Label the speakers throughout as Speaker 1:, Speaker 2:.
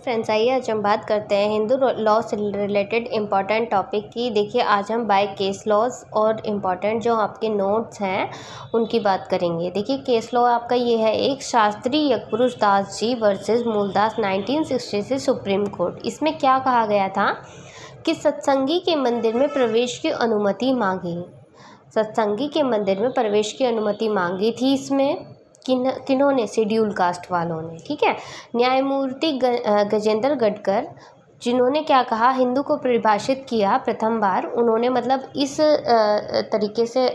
Speaker 1: Friends, आइए आज हम बात करते हैं हिंदू लॉ से रिलेटेड इम्पॉर्टेंट टॉपिक की। देखिए, आज हम बाय केस लॉज और इम्पॉर्टेंट जो आपके नोट्स हैं उनकी बात करेंगे। देखिए, केस लॉ आपका ये है, एक Shastri यगपुरुष Das ji versus मूलदास 1966 supreme court. इसमें क्या कहा गया था कि सत्संगी के मंदिर में प्रवेश की अनुमति मांगी। सत्संगी के मंदिर में प्रवेश की अनुमति मांगी थी। इसमें किन्होंने? शेड्यूल कास्ट वालों ने। ठीक है, न्यायमूर्ति गजेंद्र गडकर, जिन्होंने क्या कहा, हिंदू को परिभाषित किया प्रथम बार। उन्होंने मतलब इस तरीके से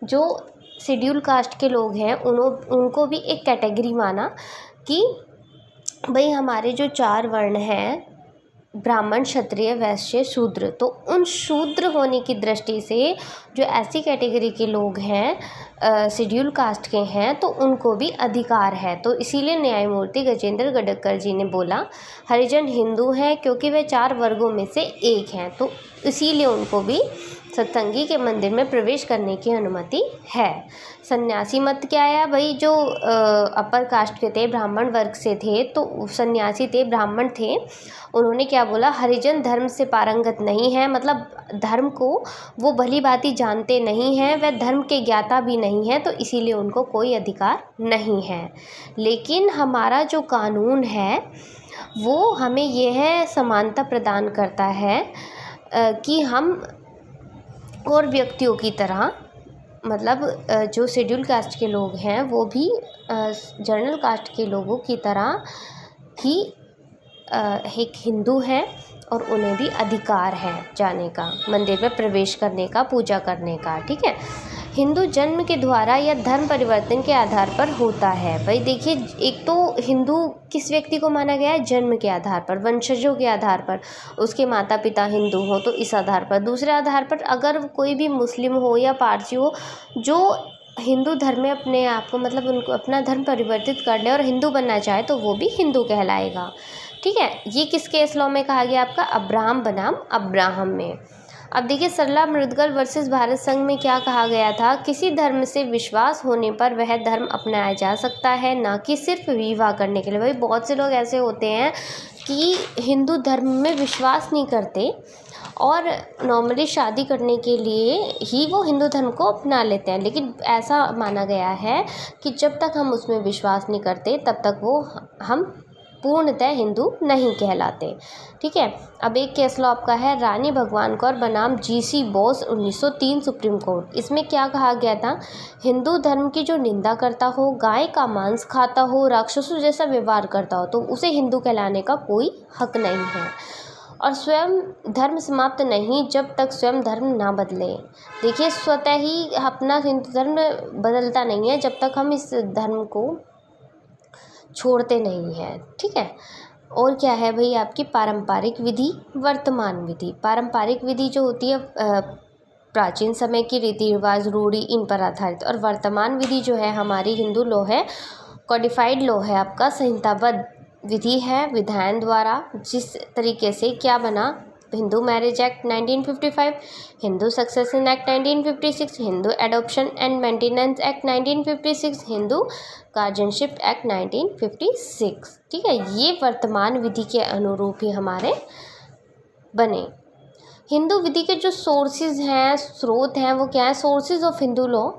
Speaker 1: जो शेड्यूल कास्ट के लोग हैं उनको भी एक कैटेगरी माना कि भाई हमारे जो 4 वर्ण हैं, ब्राह्मण, क्षत्रिय, वैश्य, शूद्र, तो उन शूद्र होने की दृष्टि से जो ऐसी कैटेगरी के लोग हैं, शेड्यूल कास्ट के हैं, तो उनको भी अधिकार है। तो इसीलिए न्यायमूर्ति गजेंद्र गडकर जी ने बोला हरिजन हिंदू हैं क्योंकि वे 4 वर्गों में से एक हैं, तो इसीलिए उनको भी सत्संगी के मंदिर में प्रवेश करने की अनुमति है। सन्यासी मत क्या आया भाई, जो अपर कास्ट के थे, ब्राह्मण वर्ग से थे, तो सन्यासी थे, ब्राह्मण थे, उन्होंने क्या बोला, हरिजन धर्म से पारंगत नहीं है, मतलब धर्म को वो भली भांति जानते नहीं हैं, वह धर्म के ज्ञाता भी नहीं है, तो इसीलिए उनको कोई अधिकार नहीं है। लेकिन हमारा जो कानून है वो हमें यह समानता प्रदान करता है कि हम और व्यक्तियों की तरह, मतलब जो शेड्यूल कास्ट के लोग हैं वो भी जनरल कास्ट के लोगों की तरह ही एक हिंदू है और उन्हें भी अधिकार है जाने का, मंदिर में प्रवेश करने का, पूजा करने का। ठीक है, हिंदू जन्म के द्वारा या धर्म परिवर्तन के आधार पर होता है। भाई देखिए, एक तो हिंदू किस व्यक्ति को माना गया है? जन्म के आधार पर, वंशजों के आधार पर, उसके माता पिता हिंदू हो तो इस आधार पर। दूसरे आधार पर अगर कोई भी मुस्लिम हो या पारसी हो जो हिंदू धर्म में अपने आप को, मतलब उनको अपना धर्म परिवर्तित कर ले और हिंदू बनना चाहे, तो वो भी हिंदू कहलाएगा। ठीक है, ये किस केस लॉ में कहा गया? आपका अब्राहम बनाम अब्राहम में। अब देखिए, सरला मुद्गल वर्सेस भारत संघ में क्या कहा गया था? किसी धर्म से विश्वास होने पर वह धर्म अपनाया जा सकता है, ना कि सिर्फ विवाह करने के लिए। भाई बहुत से लोग ऐसे होते हैं कि हिंदू धर्म में विश्वास नहीं करते और नॉर्मली शादी करने के लिए ही वो हिंदू धर्म को अपना लेते हैं, लेकिन ऐसा माना गया है कि जब तक हम उसमें विश्वास नहीं करते तब तक वो हम पूर्णतः हिंदू नहीं कहलाते। ठीक है, अब एक केस लॉ आपका है, रानी भगवान कौर बनाम जीसी बोस 1903 सुप्रीम कोर्ट। इसमें क्या कहा गया था? हिंदू धर्म की जो निंदा करता हो, गाय का मांस खाता हो, राक्षसों जैसा व्यवहार करता हो, तो उसे हिंदू कहलाने का कोई हक नहीं है। और स्वयं धर्म समाप्त नहीं जब तक स्वयं धर्म ना बदले। देखिए, स्वतः ही अपना हिंदू धर्म बदलता नहीं है जब तक हम इस धर्म को छोड़ते नहीं हैं। ठीक है, और क्या है भाई आपकी पारंपरिक विधि, वर्तमान विधि। पारंपरिक विधि जो होती है प्राचीन समय की रीति रिवाज, रूढ़ी, इन पर आधारित, और वर्तमान विधि जो है हमारी हिंदू लॉ है, कॉडिफाइड लॉ है आपका, संहिताबद्ध विधि है विधायन द्वारा। जिस तरीके से क्या बना? Hindu marriage act 1955, Hindu succession act 1956, Hindu adoption and maintenance act 1956, Hindu guardianship act 1956। ठीक है, ये वर्तमान विधि के अनुरूप ही हमारे बने। हिंदू विधि के जो सोर्सेज हैं, स्रोत हैं, वो क्या है? Sources of Hindu law.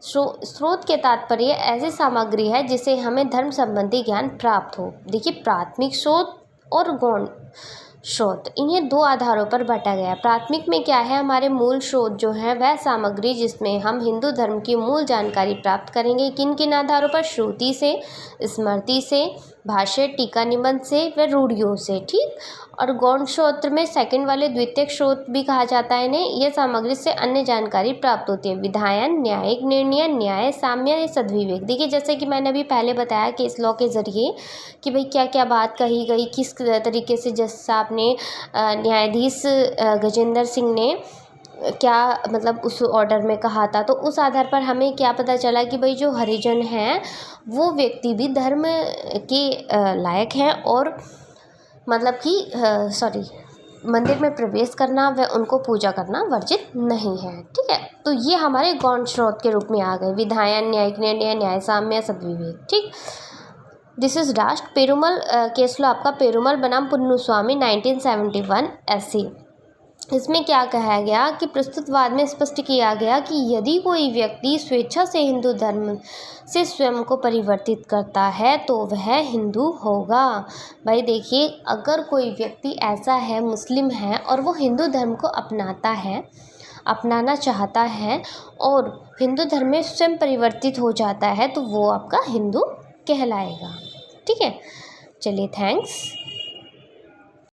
Speaker 1: स्रोत के तात्पर्य ऐसी सामग्री है जिसे हमें धर्म संबंधी ज्ञान प्राप्त हो। देखिए, प्राथमिक स्रोत और गौण स्रोत, इन्हें 2 आधारों पर बांटा गया है। प्राथमिक में क्या है? हमारे मूल स्रोत जो है वह सामग्री जिसमें हम हिंदू धर्म की मूल जानकारी प्राप्त करेंगे। किन किन आधारों पर? श्रुति से, स्मृति से, भाष्य, टीका, निबंध से व रूढ़ियों से। ठीक, और गौण स्रोत में सेकंड वाले द्वितीयक स्रोत भी कहा जाता है इन्हें। यह सामग्री से अन्य जानकारी प्राप्त होती है। विधायन, न्यायिक निर्णय, न्याय, साम्य, सद्विवेक। देखिए, जैसे कि मैंने अभी पहले बताया कि इस लॉ के ज़रिए कि भाई क्या क्या बात कही गई, किस तरीके से, जैसा आपने न्यायाधीश गजेंद्र सिंह ने क्या मतलब उस ऑर्डर में कहा था, तो उस आधार पर हमें क्या पता चला कि भाई जो हरिजन हैं वो व्यक्ति भी धर्म के लायक हैं और मतलब कि मंदिर में प्रवेश करना व उनको पूजा करना वर्जित नहीं है। ठीक है, तो ये हमारे गौण स्रोत के रूप में आ गए। विधायन, न्यायिक निर्णय, न्याय, साम्य, सद्विवेक। ठीक, this is last Perumal case law आपका पेरुमल बनाम पुन्नुस्वामी 1971 SC। इसमें क्या कहा गया कि प्रस्तुतवाद में स्पष्ट किया गया कि यदि कोई व्यक्ति स्वेच्छा से हिंदू धर्म से स्वयं को परिवर्तित करता है तो वह हिंदू होगा। भाई देखिए, अगर कोई व्यक्ति ऐसा है, मुस्लिम है, और वो हिंदू धर्म को अपनाना चाहता है और हिंदू धर्म में स्वयं परिवर्तित हो जाता है तो वो आपका हिंदू कहलाएगा। ठीक है, चलिए, थैंक्स।